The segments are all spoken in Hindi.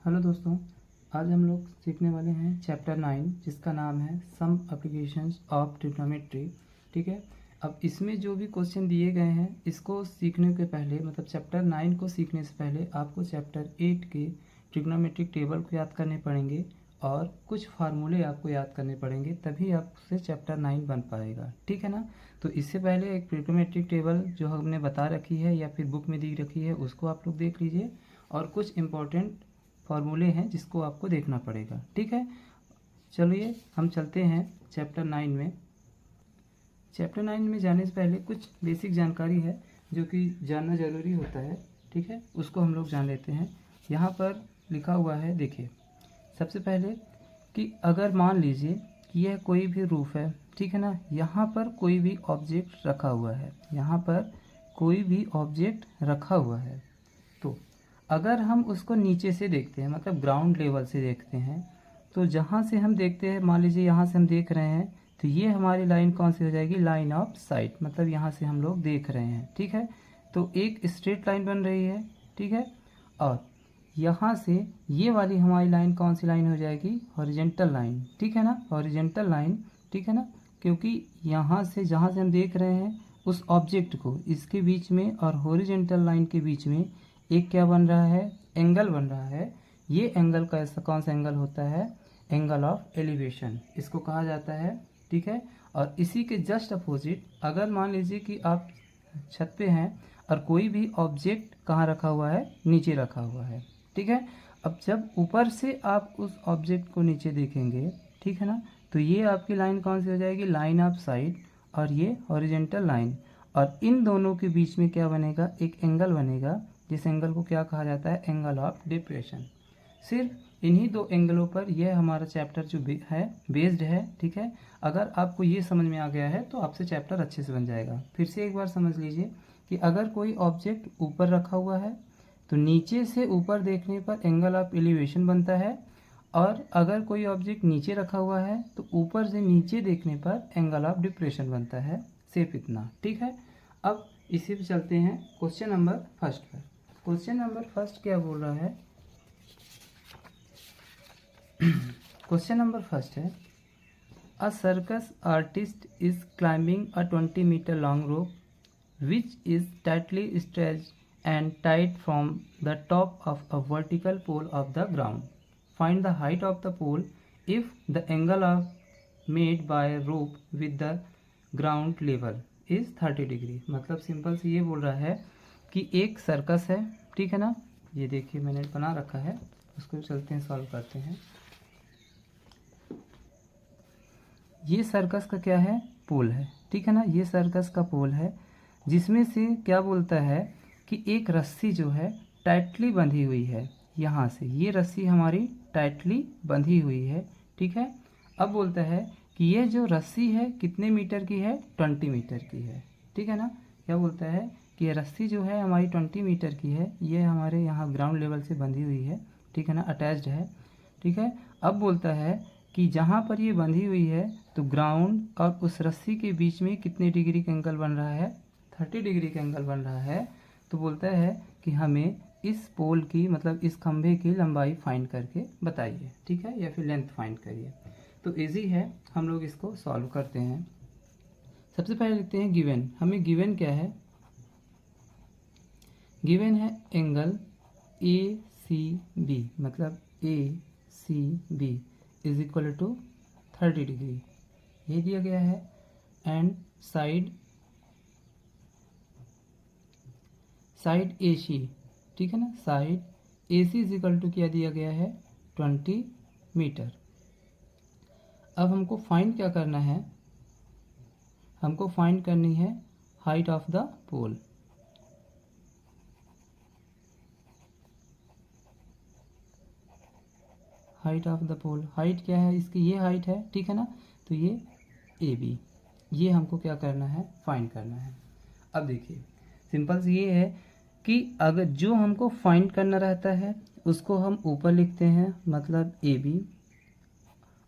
हेलो दोस्तों, आज हम लोग सीखने वाले हैं चैप्टर 9 जिसका नाम है सम एप्लीकेशंस ऑफ ट्रिग्नोमेट्री। ठीक है। अब इसमें जो भी क्वेश्चन दिए गए हैं इसको सीखने के पहले मतलब चैप्टर 9 को सीखने से पहले आपको चैप्टर 8 के ट्रिग्नोमेट्रिक टेबल को याद करने पड़ेंगे और कुछ फार्मूले आपको याद करने पड़ेंगे, तभी आपसे चैप्टर 9 बन पाएगा। ठीक है ना। तो इससे पहले एक ट्रिग्नोमेट्रिक टेबल जो हमने बता रखी है या फिर बुक में दी रखी है उसको आप लोग देख लीजिए और कुछ इम्पोर्टेंट फॉर्मूले हैं जिसको आपको देखना पड़ेगा। ठीक है, चलिए हम चलते हैं चैप्टर 9 में। चैप्टर 9 में जाने से पहले कुछ बेसिक जानकारी है जो कि जानना ज़रूरी होता है। ठीक है, उसको हम लोग जान लेते हैं। यहाँ पर लिखा हुआ है, देखिए सबसे पहले कि अगर मान लीजिए कि यह कोई भी रूफ है, ठीक है ना, यहाँ पर कोई भी ऑब्जेक्ट रखा हुआ है, यहाँ पर कोई भी ऑब्जेक्ट रखा हुआ है, तो अगर हम उसको नीचे से देखते हैं मतलब ग्राउंड लेवल से देखते हैं, तो जहाँ से हम देखते हैं, मान लीजिए यहाँ से हम देख रहे हैं, तो ये हमारी लाइन कौन सी हो जाएगी, लाइन ऑफ साइट, मतलब यहाँ से हम लोग देख रहे हैं। ठीक है, तो एक स्ट्रेट लाइन बन रही है। ठीक है, और यहाँ से ये वाली हमारी लाइन कौन सी लाइन हो जाएगी, हॉरिजेंटल लाइन। ठीक है ना, हॉरिजेंटल लाइन। ठीक है ना, क्योंकि यहाँ से जहाँ से हम देख रहे हैं उस ऑब्जेक्ट को, इसके बीच में और हॉरिजेंटल लाइन के बीच में एक क्या बन रहा है, एंगल बन रहा है। ये एंगल का ऐसा कौन सा एंगल होता है, एंगल ऑफ एलिवेशन इसको कहा जाता है। ठीक है, और इसी के जस्ट अपोजिट अगर मान लीजिए कि आप छत पे हैं और कोई भी ऑब्जेक्ट कहाँ रखा हुआ है, नीचे रखा हुआ है। ठीक है, अब जब ऊपर से आप उस ऑब्जेक्ट को नीचे देखेंगे, ठीक है ना, तो ये आपकी लाइन कौन सी हो जाएगी, लाइन ऑफ साइट, और ये हॉरिजेंटल लाइन, और इन दोनों के बीच में क्या बनेगा, एक एंगल बनेगा, जिस एंगल को क्या कहा जाता है, एंगल ऑफ डिप्रेशन। सिर्फ इन्हीं दो एंगलों पर यह हमारा चैप्टर जो है बेस्ड है। ठीक है, अगर आपको ये समझ में आ गया है तो आपसे चैप्टर अच्छे से बन जाएगा। फिर से एक बार समझ लीजिए कि अगर कोई ऑब्जेक्ट ऊपर रखा हुआ है तो नीचे से ऊपर देखने पर एंगल ऑफ एलिवेशन बनता है, और अगर कोई ऑब्जेक्ट नीचे रखा हुआ है तो ऊपर से नीचे देखने पर एंगल ऑफ डिप्रेशन बनता है। सिर्फ इतना। ठीक है, अब इसी पे चलते हैं क्वेश्चन नंबर फर्स्ट पर। क्वेश्चन नंबर फर्स्ट क्या बोल रहा है, क्वेश्चन नंबर फर्स्ट है, a circus artist is climbing a 20 metre long rope which is tightly stretched and tied from the top of a vertical pole of the ground. Find the height of the pole if the angle of made by rope with the ground level is 30 degree. मतलब सिंपल से ये बोल रहा है कि एक सर्कस है, ठीक है ना, ये देखिए मैंने बना रखा है, उसको चलते हैं सॉल्व करते हैं। ये सर्कस का क्या है, पोल है। ठीक है ना, ये सर्कस का पोल है जिसमें से क्या बोलता है कि एक रस्सी जो है टाइटली बंधी हुई है, यहाँ से ये रस्सी हमारी टाइटली बंधी हुई है। ठीक है, अब बोलता है कि ये जो रस्सी है कितने मीटर की है, 20 मीटर की है। ठीक है ना, क्या बोलता है कि ये रस्सी जो है हमारी 20 मीटर की है, ये हमारे यहाँ ग्राउंड लेवल से बंधी हुई है। ठीक है ना, अटैच्ड है। ठीक है, अब बोलता है कि जहाँ पर ये बंधी हुई है तो ग्राउंड और उस रस्सी के बीच में कितने डिग्री का एंगल बन रहा है, 30 डिग्री का एंगल बन रहा है। तो बोलता है कि हमें इस पोल की मतलब इस खंभे की लंबाई फाइंड करके बताइए। ठीक है, या फिर लेंथ फाइंड करिए। तो इजी है, हम लोग इसको सॉल्व करते हैं। सबसे पहले लिखते हैं गिवन। हमें गिवन क्या है, गिवन है एंगल ए सी बी, मतलब A C B is equal to 30 degree, ये दिया गया है। एंड साइड ए सी, ठीक है ना, side A C is equal to क्या दिया गया है, 20 मीटर। अब हमको फाइंड क्या करना है, हमको फाइंड करनी है height of the pole. Height of the pole, height क्या है इसकी, ये हाइट है। ठीक है ना, तो ये ए बी, ये हमको क्या करना है, फाइंड करना है। अब देखिए सिंपल से ये है कि अगर जो हमको फाइंड करना रहता है उसको हम ऊपर लिखते हैं, मतलब ए बी,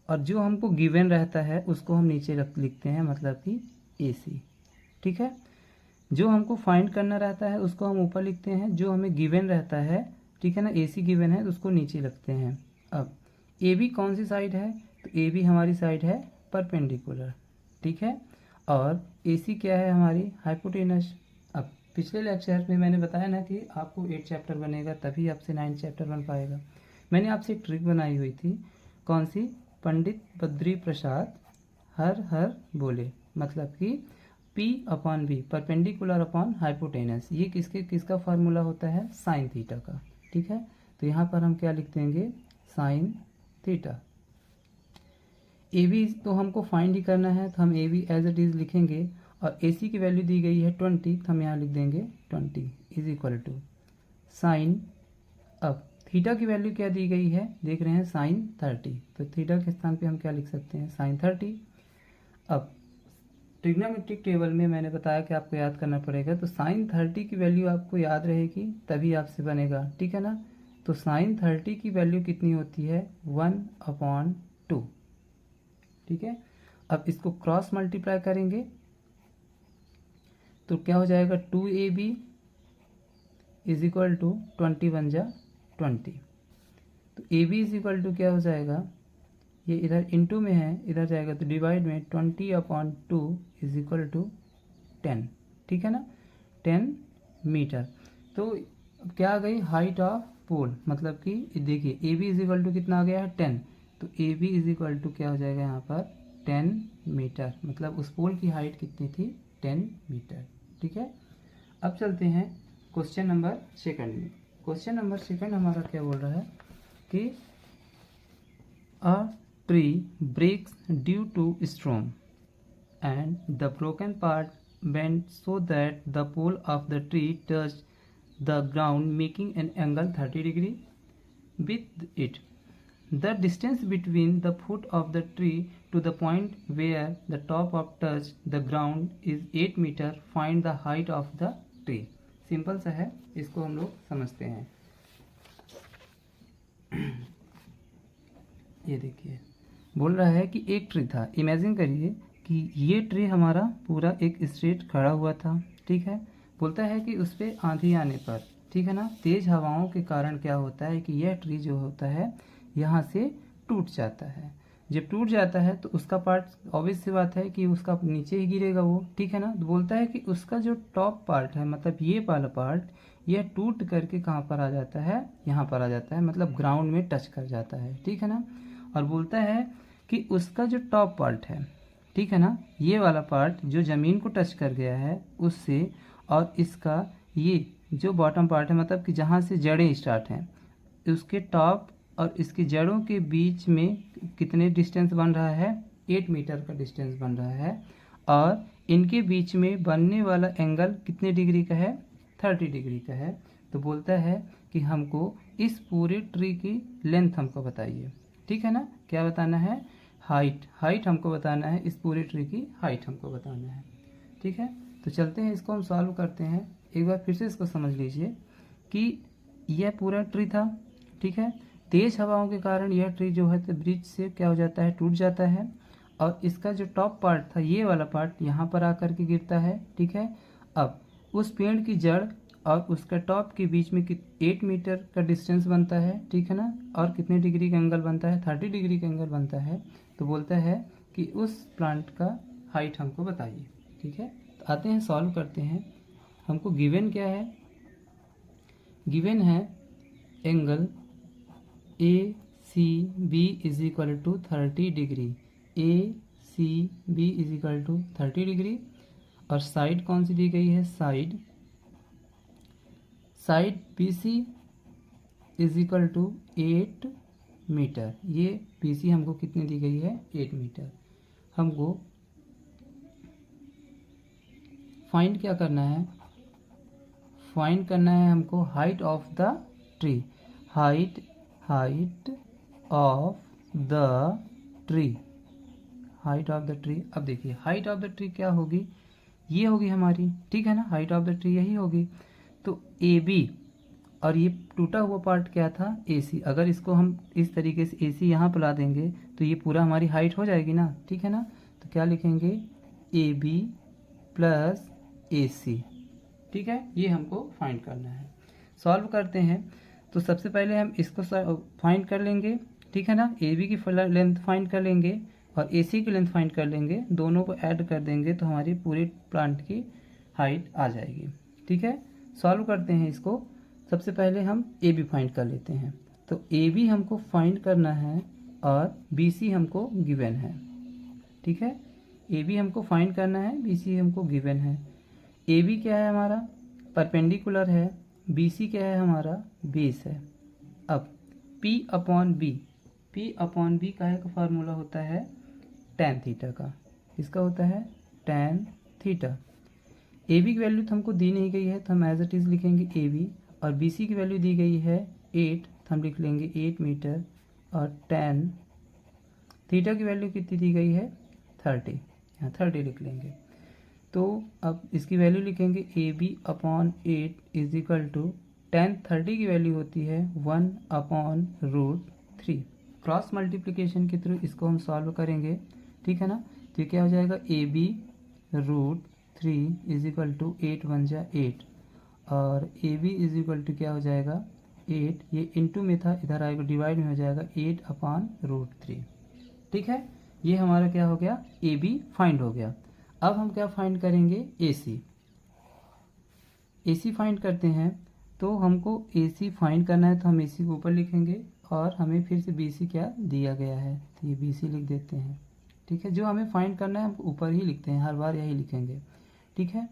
और जो हमको गिवन रहता है उसको हम नीचे लिखते हैं, मतलब कि ए सी। ठीक है, जो हमको फाइंड करना रहता है उसको हम ऊपर लिखते हैं, जो हमें गिवन रहता है ठीक है ना, AC गिवन है तो उसको नीचे रखते हैं। अब AB कौन सी साइड है, तो AB हमारी साइड है परपेंडिकुलर, ठीक है, और AC क्या है हमारी हाइपोटेनस। अब पिछले लेक्चर में मैंने बताया ना कि आपको 8 चैप्टर बनेगा तभी आपसे 9 चैप्टर बन पाएगा। मैंने आपसे एक ट्रिक बनाई हुई थी, कौन सी, पंडित बद्री प्रसाद हर हर बोले, मतलब कि P/B परपेंडिकुलर अपॉन हाइपोटेनस, ये किसका फार्मूला होता है, साइन थीटा का, ठीक है। तो यहाँ पर हम क्या लिख देंगे, साइन थीटा। AB तो हमको फाइंड ही करना है, तो हम AB एज इट इज लिखेंगे, और AC की वैल्यू दी गई है 20, तो हम यहाँ लिख देंगे 20 इज इक्वल टू साइन, अब थीटा की वैल्यू क्या दी गई है, देख रहे हैं साइन 30, तो थीटा के स्थान पे हम क्या लिख सकते हैं, साइन 30। अब ट्रिग्नोमेट्रिक टेबल में मैंने बताया कि आपको याद करना पड़ेगा, तो साइन 30 की वैल्यू आपको याद रहेगी तभी आपसे बनेगा, ठीक है ना। तो साइन 30 की वैल्यू कितनी होती है, 1/2, ठीक है। अब इसको क्रॉस मल्टीप्लाई करेंगे तो क्या हो जाएगा, 2AB इज इक्वल टू 20 बन जा 20, तो AB इज इक्वल टू क्या हो जाएगा, ये इधर इनटू में है, इधर जाएगा तो डिवाइड में 20/2 इज इक्वल टू 10, ठीक है ना, 10 मीटर। तो क्या आ गई, हाइट ऑफ पोल, मतलब कि देखिए AB इज इक्वल टू कितना आ गया है 10, तो AB इज इक्वल टू क्या हो जाएगा यहाँ पर 10 मीटर, मतलब उस पोल की हाइट कितनी थी, 10 मीटर, ठीक है। अब चलते हैं क्वेश्चन नंबर 2 में। क्वेश्चन नंबर 2 हमारा क्या बोल रहा है कि अ tree breaks due to storm and the broken part bent so that the pole of the tree touched the ground making an angle 30 degree with it. The distance between the foot of the tree to the point where the top of touch the ground is 8 meter. Find the height of the tree. Simple सा है, इसको हम लोग समझते हैं। ये देखिए बोल रहा है कि एक ट्री था, इमेजिन करिए कि ये ट्री हमारा पूरा एक स्ट्रेट खड़ा हुआ था, ठीक है। बोलता है कि उस पर आंधी आने पर, ठीक है ना, तेज हवाओं के कारण क्या होता है कि यह ट्री जो होता है यहाँ से टूट जाता है। जब टूट जाता है तो उसका पार्ट ऑब्वियस सी बात है कि उसका नीचे ही गिरेगा वो, ठीक है ना। तो बोलता है कि उसका जो टॉप पार्ट है, मतलब ये वाला पार्ट, यह टूट करके कहाँ पर आ जाता है, यहाँ पर आ जाता है, मतलब ग्राउंड में टच कर जाता है, ठीक है ना। और बोलता है कि उसका जो टॉप पार्ट है, ठीक है ना, ये वाला पार्ट जो ज़मीन को टच कर गया है उससे, और इसका ये जो बॉटम पार्ट है, मतलब कि जहाँ से जड़ें स्टार्ट हैं, उसके टॉप और इसकी जड़ों के बीच में कितने डिस्टेंस बन रहा है, 8 मीटर का डिस्टेंस बन रहा है, और इनके बीच में बनने वाला एंगल कितने डिग्री का है, 30 डिग्री का है। तो बोलता है कि हमको इस पूरे ट्री की लेंथ हमको बताइए, ठीक है ना, क्या बताना है, हाइट हमको बताना है, इस पूरे ट्री की हाइट हमको बताना है, ठीक है। तो चलते हैं, इसको हम सॉल्व करते हैं। एक बार फिर से इसको समझ लीजिए कि यह पूरा ट्री था, ठीक है। तेज हवाओं के कारण यह ट्री जो है तो ब्रिज से क्या हो जाता है, टूट जाता है, और इसका जो टॉप पार्ट था, ये वाला पार्ट यहाँ पर आकर के गिरता है, ठीक है। अब उस पेड़ की जड़ और उसका टॉप के बीच में 8 मीटर का डिस्टेंस बनता है, ठीक है ना, और कितने डिग्री का एंगल बनता है, 30 डिग्री का एंगल बनता है। तो बोलता है कि उस प्लांट का हाइट हमको बताइए, ठीक है। तो आते हैं, सॉल्व करते हैं। हमको गिवन क्या है, गिवन है angle ACB is equal to 30 degree, ACB is equal to 30 degree, और साइड कौन सी दी गई है, side BC is equal to 8 metre. ये BC हमको कितनी दी गई है, 8 मीटर। हमको फाइंड क्या करना है, फाइंड करना है हमको height of the tree, height of the tree, height of the tree. अब देखिए हाइट ऑफ द ट्री क्या होगी, ये होगी हमारी, ठीक है ना, हाइट ऑफ द ट्री यही होगी। तो AB और ये टूटा हुआ पार्ट क्या था, AC। अगर इसको हम इस तरीके से AC यहाँ पर ला देंगे तो ये पूरा हमारी हाइट हो जाएगी ना, ठीक है ना। तो क्या लिखेंगे, AB प्लस AC, ठीक है। ये हमको फाइंड करना है, सॉल्व करते हैं। तो सबसे पहले हम इसको फाइंड कर लेंगे, ठीक है ना। ए बी की लेंथ फाइंड कर लेंगे और ए सी की लेंथ फाइंड कर लेंगे, दोनों को ऐड कर देंगे तो हमारी पूरी प्लांट की हाइट आ जाएगी, ठीक है। सॉल्व करते हैं इसको। सबसे पहले हम ए बी फाइंड कर लेते हैं। तो ए बी हमको फाइंड करना है और बी सी हमको गिवन है, ठीक है। ए बी हमको फाइंड करना है, बी सी हमको गिवन है। ए बी क्या है हमारा, परपेंडिकुलर है, बी सी क्या है हमारा, बेस है। अब P अपॉन बी का एक फार्मूला होता है tan थीटा का, इसका होता है tan थीटा। ए बी की वैल्यू तो हमको दी नहीं गई है तो हम एज इट इज़ लिखेंगे ए बी, और बी सी की वैल्यू दी गई है 8 तो हम लिख लेंगे 8 मीटर, और tan थीटा की वैल्यू कितनी दी गई है 30, यहाँ 30 लिख लेंगे। तो अब इसकी वैल्यू लिखेंगे A B upon 8 is equal to tan 30 की वैल्यू होती है 1 अपॉन √3। क्रॉस मल्टीप्लिकेशन के थ्रू इसको हम सॉल्व करेंगे, ठीक है ना। तो ये क्या हो जाएगा, A B √3 is equal to 8 1 जा 8, और A B is equal to क्या हो जाएगा 8, ये इंटू में था इधर आएगा डिवाइड में हो जाएगा 8 अपॉन √3, ठीक है। ये हमारा क्या हो गया, ए बी फाइंड हो गया। अब हम क्या फाइंड करेंगे, ए सी फाइंड करते हैं। तो हमको ए सी फाइंड करना है तो हम ए सी को ऊपर लिखेंगे और हमें फिर से बी सी क्या दिया गया है, तो ये बी सी लिख देते हैं, ठीक है। जो हमें फाइंड करना है हम ऊपर ही लिखते हैं, हर बार यही लिखेंगे, ठीक है।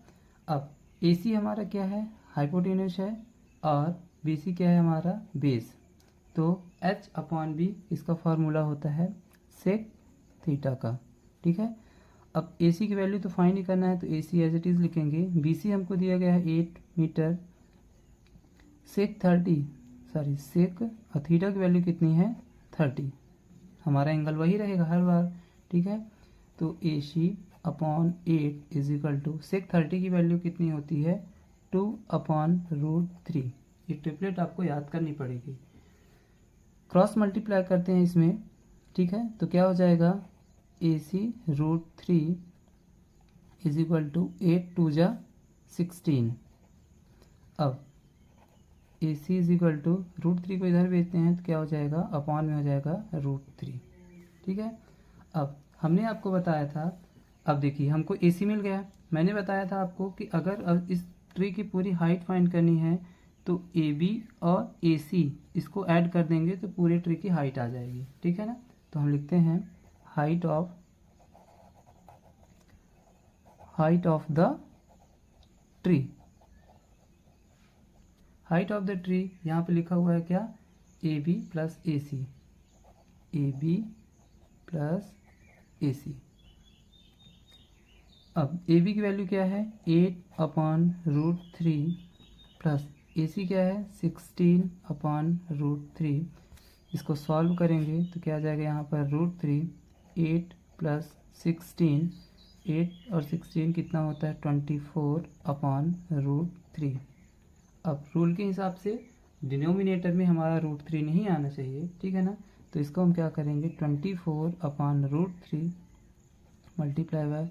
अब ए सी हमारा क्या है, हाइपोटेन्यूज है, और बी सी क्या है हमारा, बेस। तो H अपॉन बी इसका फार्मूला होता है सेक थीटा का, ठीक है। अब ए सी की वैल्यू तो फाइंड ही करना है तो ए सी एज इट इज़ लिखेंगे। बी सी हमको दिया गया है 8 मीटर, सेक और थीटा की वैल्यू कितनी है 30, हमारा एंगल वही रहेगा हर बार, ठीक है। तो ए सी अपॉन 8 इज इक्वल टू सेक 30 की वैल्यू कितनी होती है 2 अपॉन √3। ये ट्रिपलेट आपको याद करनी पड़ेगी। क्रॉस मल्टीप्लाई करते हैं इसमें, ठीक है। तो क्या हो जाएगा, ए सी √3 इज इक्वल टू 8 2 जा 16। अब ए सी इज इक्वल टू √3 को इधर भेजते हैं तो क्या हो जाएगा, अपॉन में हो जाएगा √3, ठीक है। अब हमने आपको बताया था, अब देखिए हमको ए सी मिल गया। मैंने बताया था आपको कि अगर इस ट्री की पूरी हाइट फाइंड करनी है तो ए बी और ए सी इसको ऐड कर देंगे तो पूरे ट्री की हाइट आ जाएगी, ठीक है ना। तो हम लिखते हैं height of the tree. Height of the tree यहाँ पे लिखा हुआ है क्या, A B plus A C, A B plus A C. अब ए बी की वैल्यू क्या है 8 अपॉन √3 प्लस ए सी क्या है 16 अपॉन √3। इसको सॉल्व करेंगे तो क्या आ जाएगा यहाँ पर √3, 8 प्लस 16, 8 और 16 कितना होता है 24 अपॉन √3। अब रूल के हिसाब से डिनोमिनेटर में हमारा √3 नहीं आना चाहिए, ठीक है ना। तो इसको हम क्या करेंगे 24 upon √3 multiply by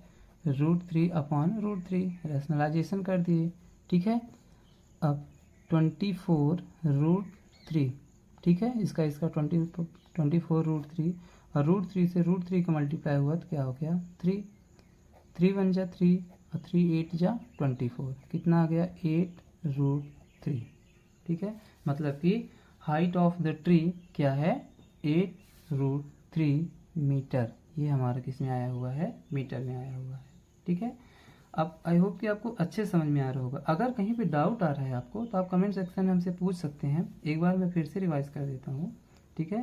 √3 upon √3, rationalisation कर दिए, ठीक है। अब 24 √3, ठीक है, इसका 24 √3 और √3 से √3 का मल्टीप्लाई हुआ तो क्या हो गया 3, 3 1 जा 3 और 3 8 जा 24, कितना आ गया 8 √3, ठीक है। मतलब कि हाइट ऑफ द ट्री क्या है 8 √3 मीटर। ये हमारा किस में आया हुआ है, मीटर में आया हुआ है, ठीक है। अब आई होप कि आपको अच्छे समझ में आ रहा होगा। अगर कहीं पे डाउट आ रहा है आपको तो आप कमेंट सेक्शन में हमसे पूछ सकते हैं। एक बार मैं फिर से रिवाइज कर देता हूँ, ठीक है,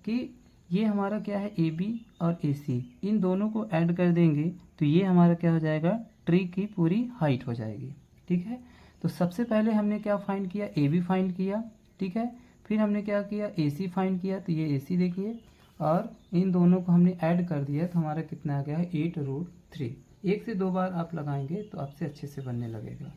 कि ये हमारा क्या है ए बी और ए सी, इन दोनों को ऐड कर देंगे तो ये हमारा क्या हो जाएगा, ट्री की पूरी हाइट हो जाएगी, ठीक है। तो सबसे पहले हमने क्या फाइंड किया, ए बी फाइंड किया, ठीक है। फिर हमने क्या किया, ए सी फाइंड किया, तो ये ए सी देखिए, और इन दोनों को हमने ऐड कर दिया तो हमारा कितना आ गया है 8 √3। 1 से 2 बार आप लगाएंगे तो आपसे अच्छे से बनने लगेगा।